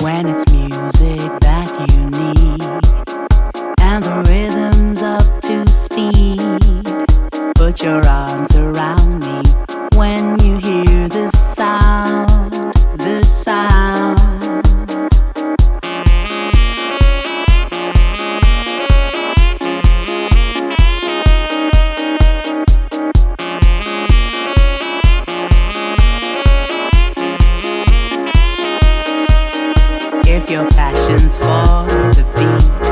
when it's music that you need and the rhythm's up to speed. Put your arms around me when you hear this sound, this sound. If your passion's for the beat,